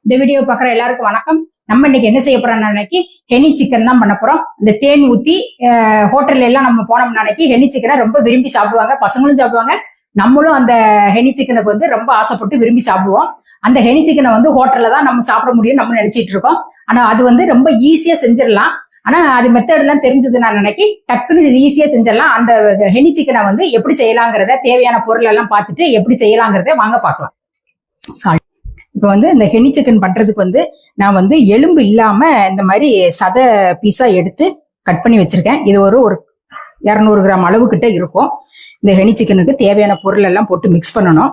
இந்த வீடியோ பார்க்குற எல்லாருக்கும் வணக்கம். நம்ம இன்னைக்கு என்ன செய்ய போறோம்? அன்னைக்கு ஹெனி சிக்கன் தான் பண்ண போறோம். இந்த தேன் ஊத்தி ஹோட்டல்ல எல்லாம் நம்ம போனோம்னா அன்னைக்கு ஹெனி சிக்கனை ரொம்ப விரும்பி சாப்பிடுவாங்க, பசங்களும் சாப்பிடுவாங்க. நம்மளும் அந்த ஹெனி சிக்கனுக்கு வந்து ரொம்ப ஆசைப்பட்டு விரும்பி சாப்பிடுவோம். அந்த ஹெனி சிக்கனை வந்து ஹோட்டல்ல தான் நம்ம சாப்பிட முடியும் நம்ம நினைச்சிட்டு இருக்கோம். ஆனா அது வந்து ரொம்ப ஈஸியா செஞ்சிடலாம். ஆனா அது மெத்தட் எல்லாம் தெரிஞ்சது நான் நினைக்கி டக்குன்னு ஈஸியா செஞ்சிடலாம். அந்த ஹெனி சிக்கனை வந்து எப்படி செய்யலாங்கிறத, தேவையான பொருள் எல்லாம் பார்த்துட்டு எப்படி செய்யலாங்கிறத வாங்க பார்க்கலாம். இப்போ வந்து இந்த ஹெனி சிக்கன் பண்றதுக்கு வந்து நான் வந்து எலும்பு இல்லாம இந்த மாதிரி சதை பீஸா எடுத்து கட் பண்ணி வச்சிருக்கேன். இது ஒரு 200 கிராம் அளவு கிட்ட இருக்கும். இந்த ஹெனி சிக்கனுக்கு தேவையான பொருள் எல்லாம் போட்டு மிக்ஸ் பண்ணணும்.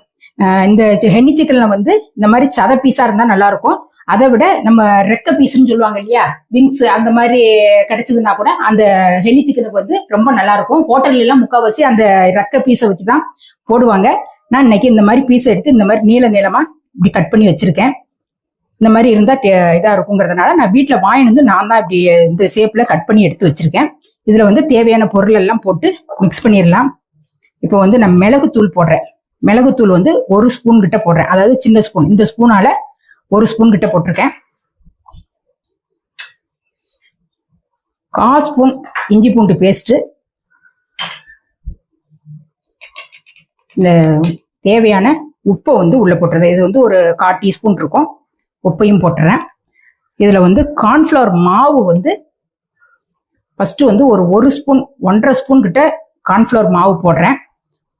இந்த ஹெனி சிக்கன்ல வந்து இந்த மாதிரி சதை பீஸா இருந்தா நல்லா இருக்கும். அதை விட நம்ம ரெக்க பீஸ்ன்னு சொல்லுவாங்க இல்லையா, விங்ஸ், அந்த மாதிரி கிடைச்சதுன்னா கூட அந்த ஹெனி சிக்கனுக்கு வந்து ரொம்ப நல்லா இருக்கும். ஹோட்டல்ல எல்லாம் முக்கால்வாசி அந்த ரெக்க பீஸை வச்சுதான் போடுவாங்க. நான் இன்னைக்கு இந்த மாதிரி பீஸை எடுத்து இந்த மாதிரி நீளமா இப்படி கட் பண்ணி வச்சிருக்கேன். இந்த மாதிரி இருந்தா இதா இருக்குங்கிறதுனால நான் வீட்டுல வாங்கிட்டு வந்து நான் தான் இப்படி இந்த ஷேப்ல கட் பண்ணி எடுத்து வச்சிருக்கேன். இதுல வந்து தேவையான பொருள் எல்லாம் போட்டு மிக்ஸ் பண்ணிடலாம். இப்போ வந்து நான் மிளகுத்தூள் போடுறேன். மிளகுத்தூள் வந்து 1 ஸ்பூன் கிட்ட போடுறேன். அதாவது சின்ன ஸ்பூன், இந்த ஸ்பூனால 1 ஸ்பூன் கிட்ட போட்டிருக்கேன். 1/4 ஸ்பூன் இஞ்சி பூண்டு பேஸ்ட், இந்த தேவையான உப்பை வந்து உள்ள போட்டுறது. இது வந்து ஒரு 1/4 டீஸ்பூன் இருக்கும். உப்பையும் போட்டுறேன். இதுல வந்து கார்ன்ஃபிளவர் மாவு வந்து ஃபர்ஸ்ட் வந்து ஒரு 1 ஸ்பூன் 1.5 ஸ்பூன் கிட்ட கார்ன்ஃபிளவர் மாவு போடுறேன்.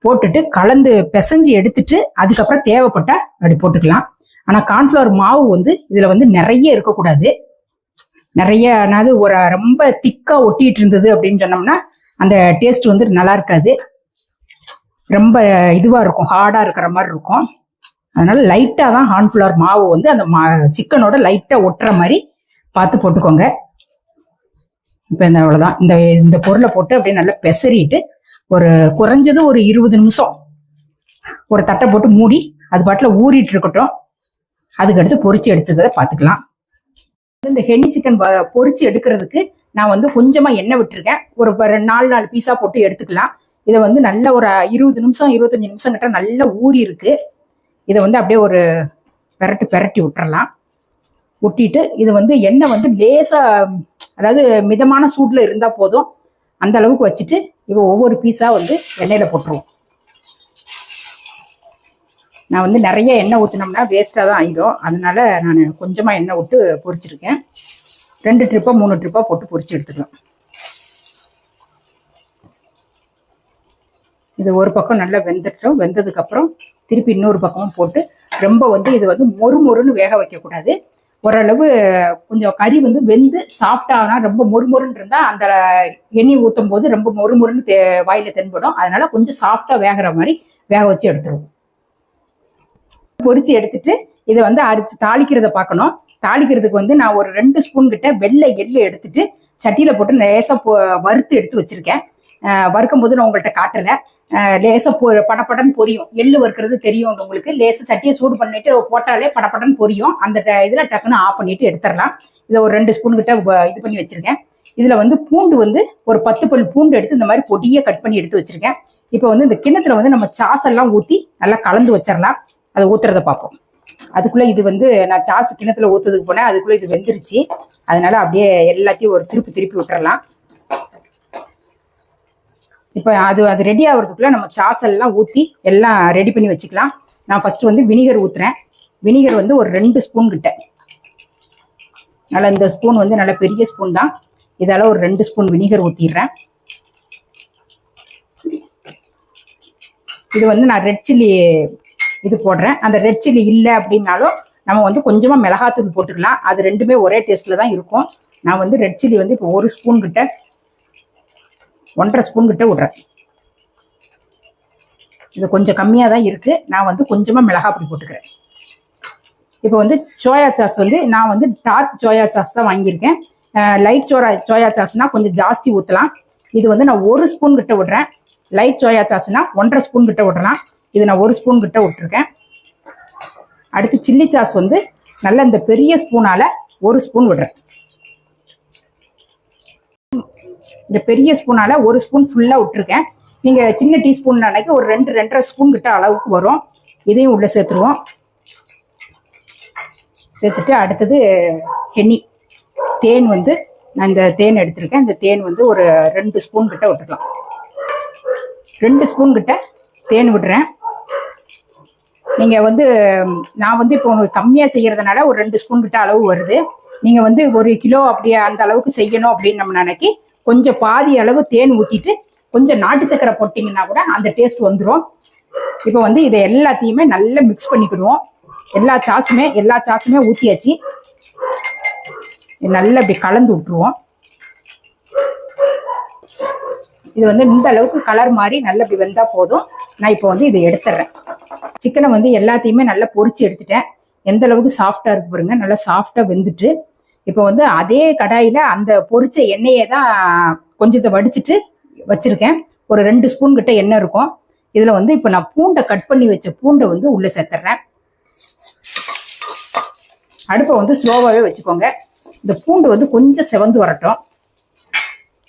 போட்டுட்டு கலந்து பிசைஞ்சு எடுத்துட்டு அதுக்கப்புறம் தேவைப்பட்டா அப்படி போட்டுக்கலாம். ஆனா கார்ன்ஃபிளவர் மாவு வந்து இதுல வந்து நிறைய இருக்கக்கூடாது. நிறைய ஒரு ரொம்ப திக்கா ஒட்டிட்டு இருந்தது அப்படின்னு சொன்னோம்னா அந்த டேஸ்ட் வந்து நல்லா இருக்காது. ரொம்ப இதுவா இருக்கும், ஹார்டா இருக்கிற மாதிரி இருக்கும். அதனால லைட்டா தான் கார்ன்ஃபிளவர் மாவு வந்து அந்த சிக்கனோட லைட்டா ஒட்டுற மாதிரி பார்த்து போட்டுக்கோங்க. இப்ப இந்த அவ்வளவுதான். இந்த பொருளை போட்டு அப்படியே நல்லா பெசறிட்டு குறைஞ்சது ஒரு 20 நிமிஷம் ஒரு தட்டை போட்டு மூடி அது பாட்டுல ஊறிட்டு இருக்கட்டும். அதுக்கடுத்து பொரிச்சு எடுத்துக்கிறத பார்த்துக்கலாம். இந்த ஹெனி சிக்கன் பொரிச்சு எடுக்கிறதுக்கு நான் வந்து கொஞ்சமா எண்ணெய் விட்டுருக்கேன். ஒரு 4 பீஸா போட்டு எடுத்துக்கலாம். இதை வந்து நல்ல ஒரு 20 நிமிஷம் 25 நிமிஷம் கிட்ட நல்லா ஊறி இருக்கு. இதை வந்து அப்படியே ஒரு பெரட்டி விட்டுறலாம். விட்டிட்டு இது வந்து எண்ணெய் வந்து லேசா, அதாவது மிதமான சூட்ல இருந்தா போதும், அந்த அளவுக்கு வச்சுட்டு இப்போ ஒவ்வொரு பீஸா வந்து எண்ணெயில போட்டுருவோம். நான் வந்து நிறைய எண்ணெய் ஊற்றினோம்னா வேஸ்டா தான் ஆயிடும். அதனால நான் கொஞ்சமா எண்ணெய் விட்டு பொரிச்சிருக்கேன். 2 ட்ரிப்பா 3 ட்ரிப்பா போட்டு பொரிச்சு எடுத்துக்கலாம். இது ஒரு பக்கம் நல்லா வெந்துட்டோம். வெந்ததுக்கு அப்புறம் திருப்பி இன்னொரு பக்கமும் போட்டு ரொம்ப வந்து இது வந்து மொறுமொறுன்னு வேக வைக்க கூடாது. ஓரளவு கொஞ்சம் கறி வந்து வெந்து சாஃப்டானா, ரொம்ப மொறுமொறுன்னு இருந்தா அந்த எண்ணெய் ஊற்றும் போது ரொம்ப மொறுமொறுன்னு வாயில தென்படும். அதனால கொஞ்சம் சாஃப்டா வேகிற மாதிரி வேக வச்சு எடுத்துருவோம். பொரிச்சு எடுத்துட்டு இதை வந்து அடுத்து தாளிக்கிறத பார்க்கணும். தாளிக்கிறதுக்கு வந்து நான் ஒரு 2 ஸ்பூன் கிட்ட வெள்ளை எள்ளு எடுத்துட்டு சட்டியில போட்டு லேசா வறுத்து எடுத்து வச்சிருக்கேன். வறுக்கும் போது நான் உங்கள்கிட்ட காட்டல. லேசா படப்படன்னு பொரியும். எள்ளு வறுக்கிறது தெரியும் உங்களுக்கு. லேசா சட்டியை சூடு பண்ணிட்டு போட்டாலே படப்படன்னு பொரியும். அந்த இதுல டக்குன்னு ஆஃப் பண்ணிட்டு எடுத்துடலாம். இதை ஒரு 2 ஸ்பூன் கிட்ட இது பண்ணி வச்சிருக்கேன். இதுல வந்து பூண்டு வந்து ஒரு 10 பல் பூண்டு எடுத்து இந்த மாதிரி பொடியை கட் பண்ணி எடுத்து வச்சிருக்கேன். இப்போ வந்து இந்த கிண்ணத்துல வந்து நம்ம சாஸ் எல்லாம் ஊத்தி நல்லா கலந்து வச்சிடலாம். அதை ஊத்துறத பார்ப்போம். அதுக்குள்ள இது வந்து நான் சாஸ் கிண்ணத்துல ஊத்துறதுக்கு போனேன். அதுக்குள்ள இது வெந்துருச்சு. அதனால அப்படியே எல்லாத்தையும் ஒரு திருப்பி விட்டுறலாம். இப்போ அது ரெடி ஆகுறதுக்குள்ள நம்ம சாஸ் எல்லாம் ஊற்றி எல்லாம் ரெடி பண்ணி வச்சுக்கலாம். நான் ஃபர்ஸ்ட் வந்து வினிகர் ஊத்துறேன். வினிகர் வந்து ஒரு 2 ஸ்பூன் கிட்ட. நல்லா இந்த ஸ்பூன் வந்து நல்ல பெரிய ஸ்பூன் தான். இதால ஒரு 2 ஸ்பூன் வினிகர் ஊற்றிடுறேன். இது வந்து நான் ரெட் சில்லி இது போடுறேன். அந்த ரெட் சில்லி இல்லை அப்படின்னாலும் நம்ம வந்து கொஞ்சமா மிளகாத்தூள் போட்டுக்கலாம். அது ரெண்டுமே ஒரே டேஸ்ட்ல தான் இருக்கும். நான் வந்து ரெட் சில்லி வந்து இப்போ 1 ஸ்பூன் கிட்ட 1.5 ஸ்பூன் கிட்ட விடுறேன். இது கொஞ்சம் கம்மியா தான் இருக்கு. நான் வந்து கொஞ்சமா மிளகாய் பொடி போட்டுக்கிறேன். இப்போ வந்து சோயா சாஸ் வந்து நான் வந்து டார்க் சோயா சாஸ் தான் வாங்கியிருக்கேன். லைட் சோயா சாஸ்னா கொஞ்சம் ஜாஸ்தி ஊற்றலாம். இது வந்து நான் 1 ஸ்பூன் கிட்ட விடுறேன். லைட் சோயா சாஸ்னா 1.5 ஸ்பூன் கிட்ட விடலாம். இது நான் 1 ஸ்பூன் கிட்ட விட்டுருக்கேன். அடுத்து சில்லி சாஸ் வந்து நல்ல இந்த பெரிய ஸ்பூனால 1 ஸ்பூன் விடுறேன். இந்த பெரிய ஸ்பூனால 1 ஸ்பூன் ஃபுல்லா விட்டுருக்கேன். நீங்க சின்ன டீஸ்பூன் அன்னைக்கு ஒரு 2-2.5 ஸ்பூன் கிட்ட அளவுக்கு வரும். இதையும் உள்ள சேர்த்துருவோம். சேர்த்துட்டு அடுத்தது ஹென்னி தேன் வந்து நான் இந்த தேன் எடுத்திருக்கேன். இந்த தேன் வந்து ஒரு 2 ஸ்பூன் கிட்ட விட்டுக்கலாம். 2 ஸ்பூன் கிட்ட தேன் விடுறேன். நீங்கள் வந்து நான் வந்து இப்போ உங்களுக்கு கம்மியாக செய்கிறதுனால ஒரு 2 ஸ்பூன் கிட்ட அளவு வருது. நீங்கள் வந்து 1 கிலோ அப்படியே அந்த அளவுக்கு செய்யணும் அப்படின்னு நம்ம நினைக்கி கொஞ்சம் பாதி அளவு தேன் ஊற்றிட்டு கொஞ்சம் நாட்டு சக்கரை போட்டிங்கன்னா கூட அந்த டேஸ்ட் வந்துடும். இப்போ வந்து இதை எல்லாத்தையுமே நல்லா மிக்ஸ் பண்ணிக்கிடுவோம். எல்லா சாஸுமே ஊற்றியாச்சு. நல்லா இப்படி கலந்து விட்டுருவோம். இது வந்து இந்த அளவுக்கு கலர் மாதிரி நல்லா இப்படி வெந்தா போதும். நான் இப்போ வந்து இதை எடுத்துடுறேன். சிக்கனை வந்து எல்லாத்தையுமே நல்லா பொரிச்சு எடுத்துட்டேன். எந்த அளவுக்கு சாஃப்டா இருக்கு பாருங்க. நல்லா சாஃப்டா வெந்துட்டு இப்போ வந்து அதே கடாயில அந்த பொரிச்ச எண்ணெயை தான் கொஞ்சத்தை வடிச்சிட்டு வச்சிருக்கேன். ஒரு 2 ஸ்பூன் கிட்ட எண்ணெய் இருக்கும். இதுல வந்து இப்போ நான் பூண்டை கட் பண்ணி வச்ச பூண்டை வந்து உள்ள சேர்த்துறேன். அடுப்பை வந்து ஸ்லோவாகவே வச்சுக்கோங்க. இந்த பூண்டு வந்து கொஞ்சம் செவந்து வரட்டும்.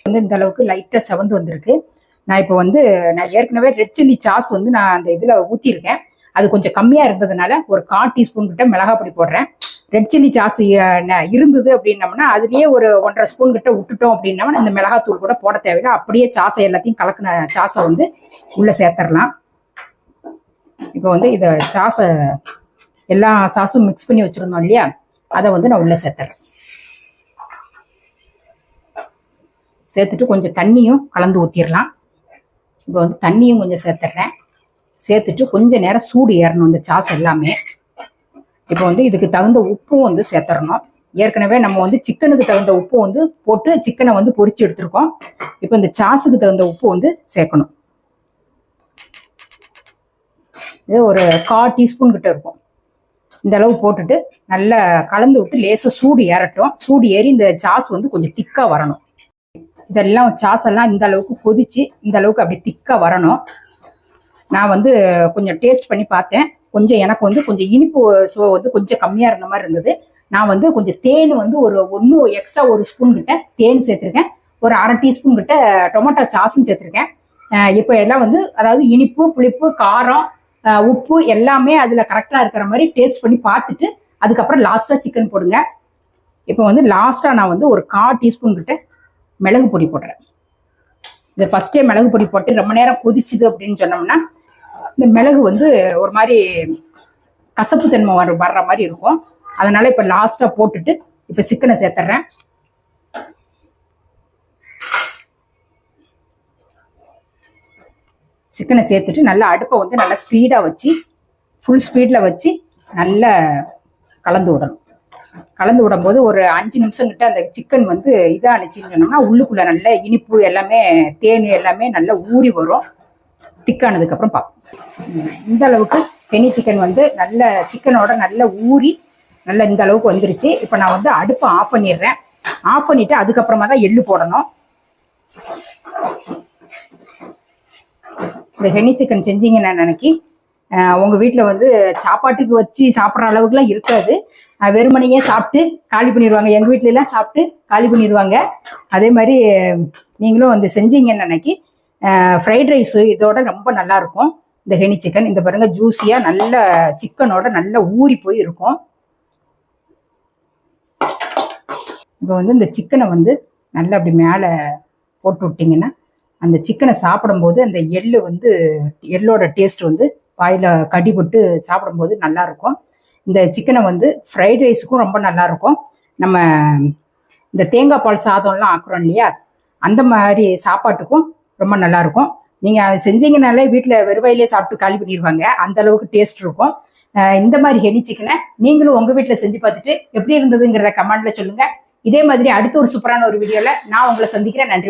வந்து இந்த அளவுக்கு லைட்டாக செவந்து வந்திருக்கு. நான் இப்போ வந்து நான் ஏற்கனவே ரெட் சில்லி சாஸ் வந்து நான் அந்த இதில் ஊற்றிருக்கேன். அது கொஞ்சம் கம்மியாக இருந்ததுனால ஒரு 1/4 டீஸ்பூன் கிட்ட மிளகாய் பொடி போடுறேன். ரெட் சில்லி சாஸ் இருந்தது அப்படின்னம்னா அதுலேயே ஒரு 1.5 ஸ்பூன் கிட்ட விட்டுட்டோம் அப்படின்னா இந்த மிளகாத்தூள் கூட போட தேவையில்லை. அப்படியே சாஸை எல்லாத்தையும் கலக்கின சாஸை வந்து உள்ளே சேர்த்துடலாம். இப்போ வந்து இதை சாஸை எல்லா சாஸும் மிக்ஸ் பண்ணி வச்சுருந்தோம் இல்லையா, அதை வந்து நான் உள்ளே சேர்த்துறேன். சேர்த்துட்டு கொஞ்சம் தண்ணியும் கலந்து ஊற்றிடலாம். இப்போ வந்து தண்ணியும் கொஞ்சம் சேர்த்துட்றேன். சேர்த்துட்டு கொஞ்சம் நேரம் சூடு ஏறணும் இந்த சாஸ் எல்லாமே. இப்போ வந்து இதுக்கு தகுந்த உப்பும் வந்து சேர்த்துடணும். ஏற்கனவே நம்ம வந்து சிக்கனுக்கு தகுந்த உப்பு வந்து போட்டு சிக்கனை வந்து பொரிச்சு எடுத்துருக்கோம். இப்போ இந்த சாஸுக்கு தகுந்த உப்பு வந்து சேர்க்கணும். இது ஒரு 1/4 டீஸ்பூன் கிட்ட இருக்கும். இந்த அளவு போட்டுட்டு நல்லா கலந்து விட்டு லேசாக சூடு ஏறட்டும். சூடு ஏறி இந்த சாஸ் வந்து கொஞ்சம் திக்காக வரணும். இதெல்லாம் சாஸ் எல்லாம் இந்த அளவுக்கு கொதிச்சு இந்த அளவுக்கு அப்படி திக்காக வரணும். நான் வந்து கொஞ்சம் டேஸ்ட் பண்ணி பார்த்தேன். கொஞ்சம் எனக்கு வந்து கொஞ்சம் இனிப்பு சுவை வந்து கொஞ்சம் கம்மியாக இருந்த மாதிரி இருந்தது. நான் வந்து கொஞ்சம் தேன் வந்து இன்னும் எக்ஸ்ட்ரா 1 ஸ்பூன் கிட்ட தேன் சேர்த்துருக்கேன். ஒரு 1/2 டீஸ்பூன் கிட்ட டொமேட்டோ சாஸும் சேர்த்துருக்கேன். இப்போ எல்லாம் வந்து அதாவது இனிப்பு, புளிப்பு, காரம், உப்பு எல்லாமே அதில் கரெக்டாக இருக்கிற மாதிரி டேஸ்ட் பண்ணி பார்த்துட்டு அதுக்கப்புறம் லாஸ்ட்டாக சிக்கன் போடுங்க. இப்போ வந்து லாஸ்ட்டாக நான் வந்து ஒரு 1/4 டீஸ்பூன் கிட்ட மிளகு பொடி போடுறேன். இந்த ஃபர்ஸ்டே மிளகு பொடி போட்டு ரொம்ப நேரம் கொதிச்சுது அப்படின்னு சொன்னோம்னா இந்த மிளகு வந்து ஒரு மாதிரி கசப்பு தன்மை வர்ற மாதிரி இருக்கும். அதனால இப்போ லாஸ்ட்டாக போட்டுட்டு இப்போ சிக்கனை சேர்த்துறேன். சிக்கனை சேர்த்துட்டு நல்லா அடுப்பை வந்து நல்லா ஸ்பீடாக வச்சு ஃபுல் ஸ்பீடில் வச்சு நல்லா கலந்து விடணும். கலந்து விடும்போது ஒரு 5 நிமிஷம் கிட்ட அந்த சிக்கன் வந்து இதாக அனுச்சின்னு சொன்னோம்னா உள்ளுக்குள்ள நல்ல இனிப்பு எல்லாமே தேன் எல்லாமே நல்லா ஊறி வரும். திக்கானதுக்கப்புறம் பார்ப்போம். இந்த அளவுக்கு பெனி சிக்கன் வந்து நல்ல சிக்கனோட நல்ல ஊறி நல்ல இந்த அளவுக்கு வந்துருச்சு. இப்போ நான் வந்து அடுப்பை ஆஃப் பண்ணிடுறேன். ஆஃப் பண்ணிட்டு அதுக்கப்புறமா தான் எள்ளு போடணும். இந்த ஹெனி சிக்கன் செஞ்சீங்கன்னு நினைக்கி உங்கள் வீட்டில் வந்து சாப்பாட்டுக்கு வச்சு சாப்பிட்ற அளவுக்குலாம் இருக்காது. வெறுமனையே சாப்பிட்டு காலி பண்ணிடுவாங்க. எங்கள் வீட்டிலலாம் சாப்பிட்டு காலி பண்ணிடுவாங்க. அதே மாதிரி நீங்களும் வந்து செஞ்சீங்கன்னு நினைக்கி ஃப்ரைட் ரைஸு இதோட ரொம்ப நல்லாயிருக்கும். இந்த ஹெனி சிக்கன் இந்த பாருங்க ஜூஸியாக நல்ல சிக்கனோட நல்லா ஊறி போய் இருக்கும். இப்போ வந்து இந்த சிக்கனை வந்து நல்லா அப்படி மேலே போட்டு விட்டிங்கன்னா அந்த சிக்கனை சாப்பிடும்போது அந்த எள்ளோட டேஸ்ட் வந்து வாயில் கடிபட்டு சாப்பிடும்போது நல்லாயிருக்கும். இந்த சிக்கனை வந்து ஃப்ரைட் ரைஸுக்கும் ரொம்ப நல்லாயிருக்கும். நம்ம இந்த தேங்காய் பால் சாதம்லாம் ஆக்குறோம் இல்லையா, அந்த மாதிரி சாப்பாட்டுக்கும் ரொம்ப நல்லாயிருக்கும். நீங்கள் அதை செஞ்சீங்கனாலே வீட்டில் வெறுவாயிலே சாப்பிட்டு காலி பண்ணிடுவாங்க. அந்த அளவுக்கு டேஸ்ட் இருக்கும். இந்த மாதிரி ஹெனி சிக்கனை நீங்களும் உங்கள் வீட்டில் செஞ்சு பார்த்துட்டு எப்படி இருந்ததுங்கிறத கமெண்ட்ல சொல்லுங்கள். இதே மாதிரி அடுத்த ஒரு சூப்பரான ஒரு வீடியோவில் நான் உங்களை சந்திக்கிறேன். நன்றி.